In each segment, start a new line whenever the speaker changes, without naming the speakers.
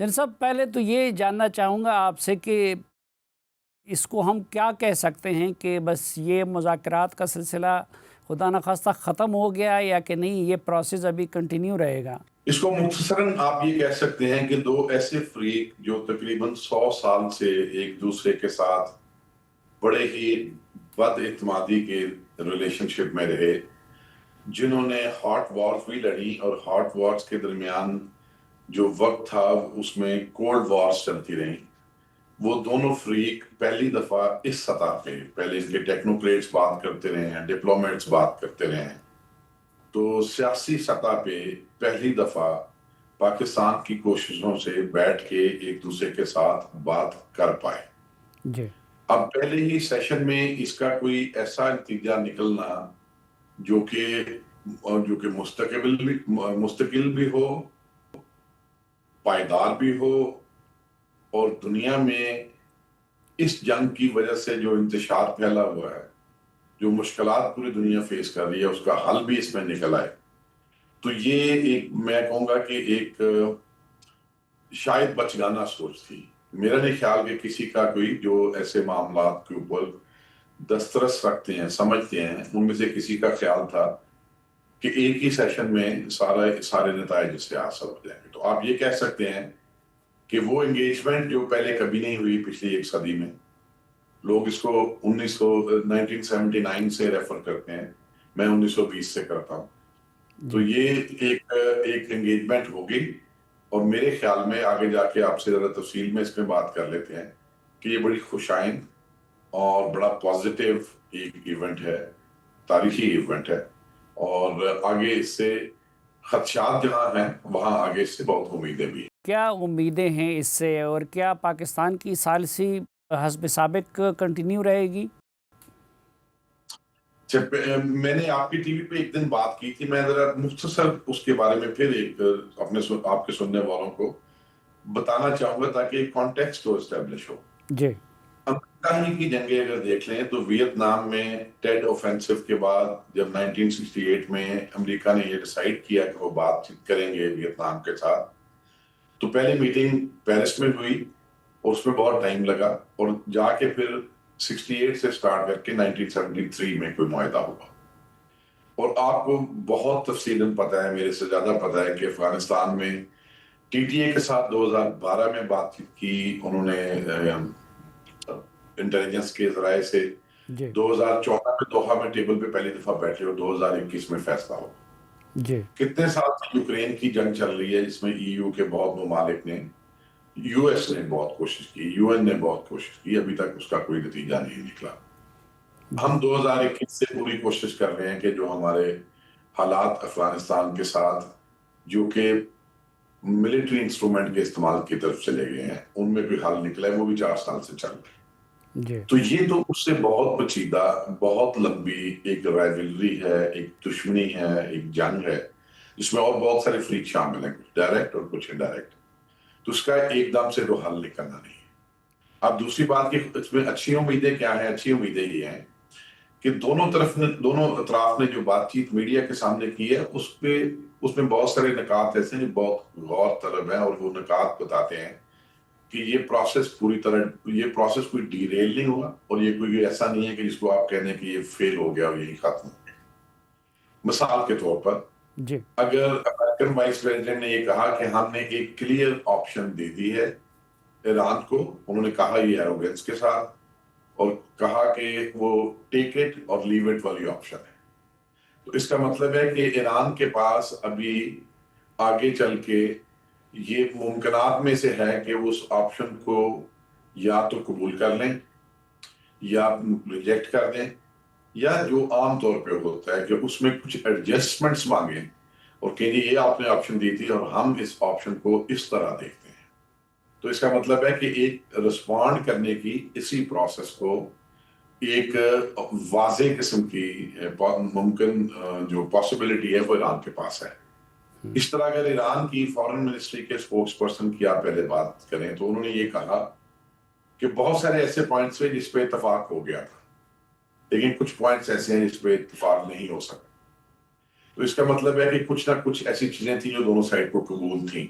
جن صاحب پہلے تو یہ جاننا چاہوں گا آپ سے کہ اس کو ہم کیا کہہ سکتے ہیں کہ بس یہ مذاکرات کا سلسلہ خدا نخواستہ ختم ہو گیا یا کہ نہیں یہ پروسیس ابھی کنٹینیو رہے گا؟
اس کو مختصراً آپ یہ کہہ سکتے ہیں کہ دو ایسے فریق جو تقریباً 100 سال سے ایک دوسرے کے ساتھ بڑے ہی بد اعتمادی کے ریلیشن شپ میں رہے، جنہوں نے ہاٹ وارز بھی لڑی، اور ہاٹ وارز کے درمیان جو وقت تھا اس میں کولڈ وارز چلتی رہیں، وہ دونوں فریق پہلی دفعہ اس سطح پہ، پہلے اس کے ٹیکنوکریٹس بات کرتے رہے ہیں، ڈپلومیٹس بات کرتے رہے ہیں، تو سیاسی سطح پہ پہلی دفعہ پاکستان کی کوششوں سے بیٹھ کے ایک دوسرے کے ساتھ بات کر پائے۔
جی
اب پہلے ہی سیشن میں اس کا کوئی ایسا نتیجہ نکلنا جو کہ مستقل بھی ہو، پائیدار بھی ہو، اور دنیا میں اس جنگ کی وجہ سے جو انتشار پھیلا ہوا ہے، جو مشکلات پوری دنیا فیس کر رہی ہے، اس کا حل بھی اس میں نکل آئے، تو یہ ایک میں کہوں گا کہ ایک شاید بچگانہ سوچ تھی۔ میرا نہیں خیال کہ کسی کا کوئی جو ایسے معاملات کے اوپر دسترس رکھتے ہیں، سمجھتے ہیں، ان میں سے کسی کا خیال تھا کہ ایک ہی سیشن میں سارے نتائج اس سے حاصل ہو جائیں گے۔ تو آپ یہ کہہ سکتے ہیں کہ وہ انگیجمنٹ جو پہلے کبھی نہیں ہوئی پچھلی ایک صدی میں، لوگ اس کو 1979 سے ریفر کرتے ہیں، میں 1920 سے کرتا ہوں، تو یہ ایک انگیجمنٹ ہوگی، اور میرے خیال میں آگے جا کے آپ سے ذرا تفصیل میں اس میں بات کر لیتے ہیں کہ یہ بڑی خوشائند اور بڑا پازیٹیو ایک ایونٹ ہے، تاریخی ایونٹ ہے، اور آگے اس سے خدشات جہاں ہیں وہاں آگے اس سے بہت امیدیں بھی ہیں۔
کیا امیدیں ہیں اس سے، اور کیا پاکستان کی ثالثی حسب سابق کنٹینیو رہے گی؟
میں نے آپ کی ٹی وی پہ ایک دن بات کی تھی، میں ذرا مختصر اس کے بارے میں پھر ایک آپ کے سننے والوں کو بتانا چاہوں گا تاکہ ایک کانٹیکسٹ تو اسٹیبلش ہو۔
جی
امریکہ ہی کی جنگیں اگر دیکھ لیں تو ویتنام میں ٹیڈ اوفینسو کے بعد جب 1968 میں امریکہ نے یہ ڈیسائیڈ کیا کہ وہ بات چیت کریں گے ویتنام کے ساتھ، تو پہلی میٹنگ پیرس میں ہوئی، اور اس میں بہت ٹائم لگا، اور جا کے پھر 68 سے سٹارٹ کر کے 1973 میں کوئی معاہدہ ہوا۔ اور آپ کو بہت تفصیلاً پتہ ہے، میرے سے زیادہ پتہ ہے کہ افغانستان میں ٹی ٹی اے کے ساتھ 2012 میں بات چیت کی انہوں نے انٹیلیجنس کے ذرائع سے، 2014 میں دوحہ میں ٹیبل پہ پہلی دفعہ بیٹھے، اور 2021 میں فیصلہ ہو۔ کتنے سال سے یوکرین کی جنگ چل رہی ہے جس میں ای یو کے بہت ممالک نے، یو ایس نے بہت کوشش کی، یو این نے بہت کوشش کی، ابھی تک اس کا کوئی نتیجہ نہیں نکلا۔ ہم 2021 سے پوری کوشش کر رہے ہیں کہ جو ہمارے حالات افغانستان کے ساتھ جو کہ ملٹری انسٹرومنٹ کے استعمال کی طرف چلے گئے ہیں، ان میں بھی حل نکلا ہے، وہ بھی 4 سال سے چل رہے ہیں۔ تو یہ تو اس سے بہت پیچیدہ، بہت لمبی ایک رائیولری ہے، ایک دشمنی ہے، ایک جنگ ہے، جس میں اور بہت سارے فریق شامل ہیں، کچھ ڈائریکٹ اور کچھ انڈائریکٹ، تو اس کا ایک دم سے تو حل نکلنا نہیں ہے۔ اب دوسری بات کہ اس میں اچھی امیدیں کیا ہیں؟ اچھی امیدیں یہ ہیں کہ دونوں اطراف نے جو بات چیت میڈیا کے سامنے کی ہے، اس میں بہت سارے نکات ایسے ہیں جو بہت غور طلب ہیں، اور وہ نکات بتاتے ہیں کہ یہ پروسیس کوئی ڈی ریل نہیں ہوا، اور یہ کوئی ایسا نہیں ہے کہ جس کو آپ کہنے ہیں کہ یہ فیل ہو گیا اور یہی ختم ہو گیا۔ مثال کے طور پر اگر امریکن وائس پریزیڈنٹ نے یہ کہا کہ ہم نے ایک کلیئر آپشن دے دی ہے ایران کو، انہوں نے کہا یہ ایروگنس کے ساتھ، اور کہا کہ وہ ٹیک اٹ اور لیو اٹ والی آپشن ہے، تو اس کا مطلب ہے کہ ایران کے پاس ابھی آگے چل کے یہ ممکنات میں سے ہے کہ اس آپشن کو یا تو قبول کر لیں، یا ریجیکٹ کر دیں، یا جو عام طور پہ ہوتا ہے کہ اس میں کچھ ایڈجسٹمنٹس مانگیں اور کہ یہ آپ نے آپشن دی تھی اور ہم اس آپشن کو اس طرح دیکھتے ہیں۔ تو اس کا مطلب ہے کہ ایک رسپونڈ کرنے کی اسی پروسیس کو ایک واضح قسم کی ممکن جو پاسبلٹی ہے وہ ایران کے پاس ہے۔ اس طرح اگر ایران کی فارن منسٹری کے اسپوکس پرسن کی آپ پہلے بات کریں تو انہوں نے یہ کہا کہ بہت سارے ایسے پوائنٹس تھے جس پہ اتفاق ہو گیا تھا، لیکن کچھ پوائنٹس ایسے ہیں جس پہ اتفاق نہیں ہو سکا، تو اس کا مطلب ہے کہ کچھ نہ کچھ ایسی چیزیں تھیں جو دونوں سائڈ کو قبول تھیں۔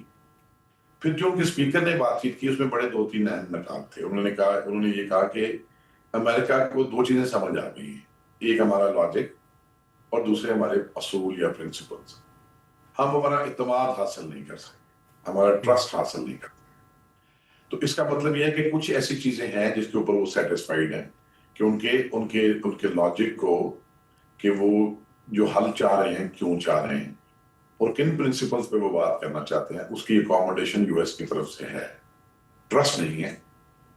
پھر جو ان کے اسپیکر نے بات چیت کی اس میں بڑے 2-3 اہم نکات تھے. انہوں نے یہ کہا کہ امریکہ کو 2 چیزیں سمجھ آ گئی ہیں. ایک ہمارا لاجک اور دوسرے ہمارے اصول یا پرنسپلز. ہم ہمارا اعتماد حاصل نہیں کر سکتے, ہمارا ٹرسٹ حاصل نہیں کرتے. تو اس کا مطلب یہ ہے کہ کچھ ایسی چیزیں ہیں جس کے اوپر وہ سیٹسفائیڈ ہیں کہ ان کے لاجک کو, کہ وہ جو حل چاہ رہے ہیں کیوں چاہ رہے ہیں اور کن پرنسپلز پہ وہ بات کرنا چاہتے ہیں, اس کی اکوموڈیشن یو ایس کی طرف سے ہے. ٹرسٹ نہیں ہے.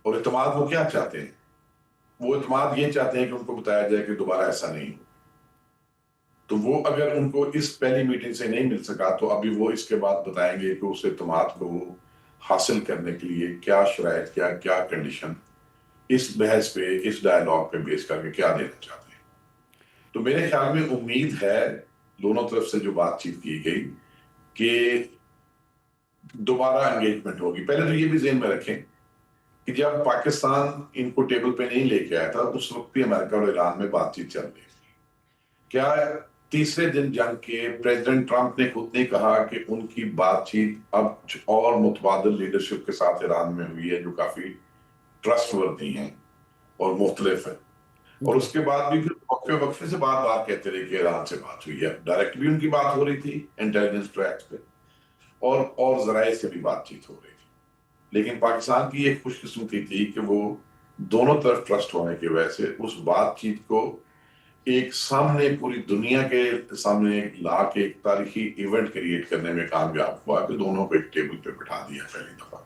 اور اعتماد وہ کیا چاہتے ہیں؟ وہ اعتماد یہ چاہتے ہیں کہ ان کو بتایا جائے کہ دوبارہ ایسا نہیں ہو. تو وہ اگر ان کو اس پہلی میٹنگ سے نہیں مل سکا تو ابھی وہ اس کے بعد بتائیں گے کہ اس اعتماد کو حاصل کرنے کے لیے کیا شرائط, کیا کنڈیشن اس بحث پہ, اس ڈائیلاگ پہ بیس کر کے کیا دینا چاہتے ہیں. تو میرے خیال میں امید ہے دونوں طرف سے جو بات چیت کی گئی کہ دوبارہ انگیجمنٹ ہوگی. پہلے تو یہ بھی ذہن میں رکھیں کہ جب پاکستان ان کو ٹیبل پہ نہیں لے کے آیا تھا اس وقت بھی امریکہ اور ایران میں بات چیت چل رہی تھی. کیا تیسرے دن جنگ کے پریزیڈنٹ ٹرمپ نے خود نے کہا کہ ان کی بات چیت اب اور متبادل لیڈرشپ کے ساتھ ایران میں ہوئی ہے جو کافی ٹرسٹ وردی ہیں اور مختلف ہیں. اور اس کے بعد بھی پھر وقفے سے بار کہتے رہے کہ ایران سے بات ہوئی ہے. ڈائریکٹ بھی ان کی بات ہو رہی تھی انٹیلیجنس ٹریکس پہ, اور ذرائع سے بھی بات چیت ہو رہی تھی. لیکن پاکستان کی ایک خوش قسمتی تھی کہ وہ دونوں طرف ٹرسٹ ہونے کی وجہ سے اس بات چیت کو ایک سامنے پوری دنیا کے سامنے لا کے ایک تاریخی ایونٹ کریٹ کرنے میں کامیاب ہوا کہ دونوں کو ایک ٹیبل پہ بٹھا دیا پہلی دفعہ.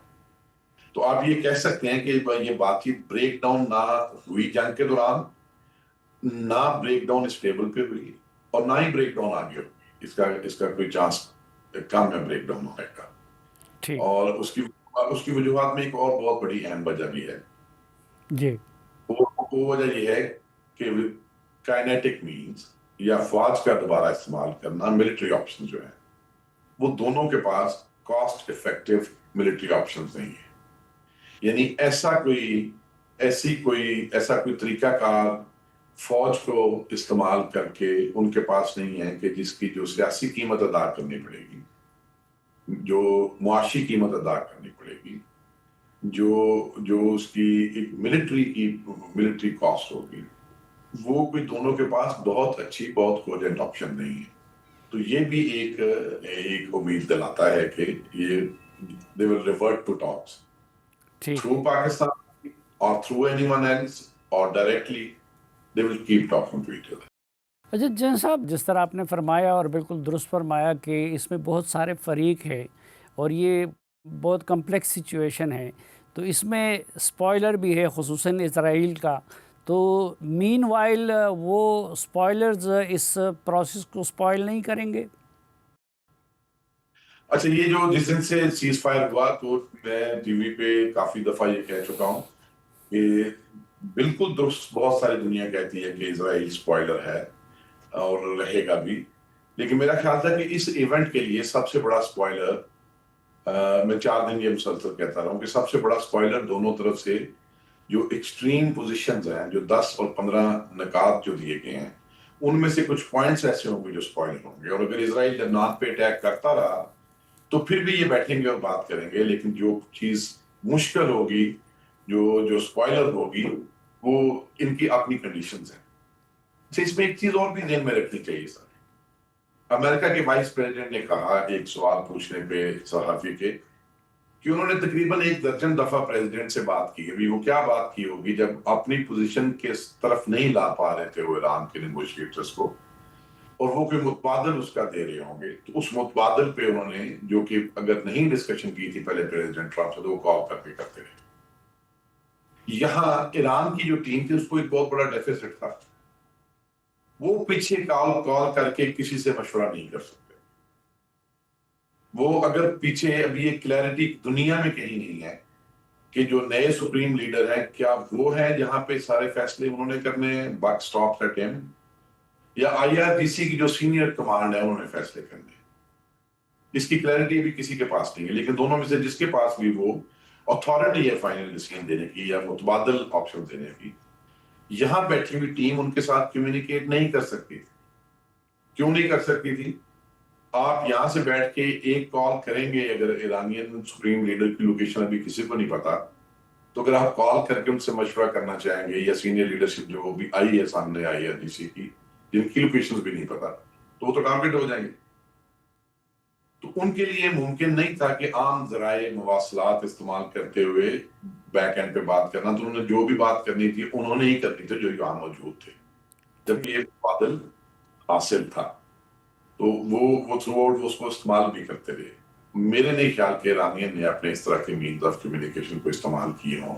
تو آپ یہ کہہ سکتے ہیں کہ یہ بات چیت بریک ڈاؤن نہ ہوئی جنگ کے دوران, نہ بریک ڈاؤن اس ٹیبل پہ ہوئی, اور نہ ہی بریک ڈاؤن آگے ہوگی. اس کا کوئی چانس کم ہے بریک ڈاؤن ہونے کا. اور اس کی وجوہات میں ایک اور بہت بڑی اہم وجہ بھی ہے
جی.
وہ وجہ یہ ہے کہ کائنیٹک مینز یا فوج کا دوبارہ استعمال کرنا, ملٹری آپشن جو ہیں وہ دونوں کے پاس کاسٹ افیکٹو ملٹری آپشنز نہیں ہیں. یعنی ایسا کوئی طریقہ کار فوج کو استعمال کر کے ان کے پاس نہیں ہے کہ جس کی جو سیاسی قیمت ادا کرنی پڑے گی, جو معاشی قیمت ادا کرنی پڑے گی, جو اس کی ایک ملٹری کاسٹ ہوگی, وہ کوئی دونوں کے پاس بہت اچھی بہت کوجنٹ آپشن نہیں ہے. تو یہ بھی ایک امید دلاتا ہے کہ یہ they will revert to talks through Pakistan or through anyone else or directly they will keep talking to each other.
اچھا جن صاحب, جس طرح آپ نے فرمایا اور بالکل درست فرمایا کہ اس میں بہت سارے فریق ہیں اور یہ بہت کمپلیکس سچویشن ہے, تو اس میں سپوائلر بھی ہے خصوصاً اسرائیل کا. تو مین وائل وہ سپوائلرز اس پروسیس کو سپوائل نہیں کریں گے؟
اچھا, یہ جو جس دن سے سیز فائر ہوا تو میں ٹی وی پہ کافی دفعہ یہ کہہ چکا ہوں کہ بالکل درست بہت ساری دنیا کہتی ہے کہ اسرائیل سپوائلر ہے اور رہے گا بھی. لیکن میرا خیال تھا کہ اس ایونٹ کے لیے سب سے بڑا سپوائلر, میں 4 دن یہ مسلسل کہتا رہا ہوں کہ سب سے بڑا سپوائلر دونوں طرف سے جو ایکسٹریم پوزیشنز ہیں, جو 10 اور 15 نکات جو دیے گئے ہیں, ان میں سے کچھ پوائنٹس ایسے ہوں گے جو سپوائلر ہوں گے. اور اگر اسرائیل لبنان پہ اٹیک کرتا رہا تو پھر بھی یہ بیٹھیں گے اور بات کریں گے. لیکن جو چیز مشکل ہوگی, جو سپوائلر ہوگی, وہ ان کی اپنی کنڈیشنز ہیں. اس میں ایک چیز اور بھی ذہن میں رکھنی چاہیے سر. امریکہ کے وائس پریزیڈنٹ نے کہا ایک سوال پوچھنے پہ صحافی کے کہ انہوں نے تقریباً 1 درجن دفعہ پریزیڈنٹ سے بات کی. ابھی وہ کیا بات کی ہوگی جب اپنی پوزیشن کے طرف نہیں لا پا رہے تھے وہ ایران کے نیگوشیٹرز کو, اور وہ کوئی متبادل اس کا دے رہے ہوں گے. تو اس متبادل پہ انہوں نے, جو کہ اگر نہیں ڈسکشن کی تھی پہلے پریزیڈنٹ ٹرمپ سے, تو وہ کال کر کے کرتے رہے. یہاں ایران کی جو ٹیم تھی اس کو ایک بہت بڑا ڈیفیسٹ تھا. وہ پیچھے کال کر کے کسی سے مشورہ نہیں کر سکتے. وہ اگر پیچھے ابھی ایک کلیئرٹی دنیا میں کہیں نہیں ہے کہ جو نئے سپریم لیڈر ہیں کیا وہ ہیں جہاں پہ سارے فیصلے انہوں نے کرنے ہیں, بک سٹاپ ایٹ ہم, یا IRGC کی جو سینئر کمانڈ ہے انہوں نے فیصلے کرنے ہیں. اس کی کلیئرٹی ابھی کسی کے پاس نہیں ہے. لیکن دونوں میں سے جس کے پاس بھی وہ اتھارٹی ہے فائنل ڈیسیژن دینے کی یا متبادل آپشن دینے کی, یہاں بیٹھی ہوئی ٹیم ان کے ساتھ کمیونیکیٹ نہیں کر سکتی. کیوں نہیں کر سکتی تھی؟ آپ یہاں سے بیٹھ کے ایک کال کریں گے، اگر ایرانین سپریم لیڈر کی لوکیشن ابھی کسی کو نہیں پتا، تو اگر آپ کال کر کے ان سے مشورہ کرنا چاہیں گے، یا سینئر لیڈرشپ جو بھی آئی ہے سامنے آئی ہے ڈی سی کی، جن کی لوکیشن بھی نہیں پتا، تو وہ تو ٹارگیٹ ہو جائیں گے. تو ان کے لیے ممکن نہیں تھا کہ عام ذرائع مواصلات استعمال کرتے ہوئے بیک اینڈ پہ بات کرنا. تو انہوں نے جو بھی بات کرنی تھی انہوں نے ہی کرنی تھی جو یہاں موجود تھے، جبکہ یہ بادل حاصل تھا. تو وہ تھرو آؤٹ اس کو استعمال بھی کرتے رہے. میرے نہیں خیال کہ ایرانین نے اپنے اس طرح کے مینز آف کمیونیکیشن کو استعمال کیے ہوں.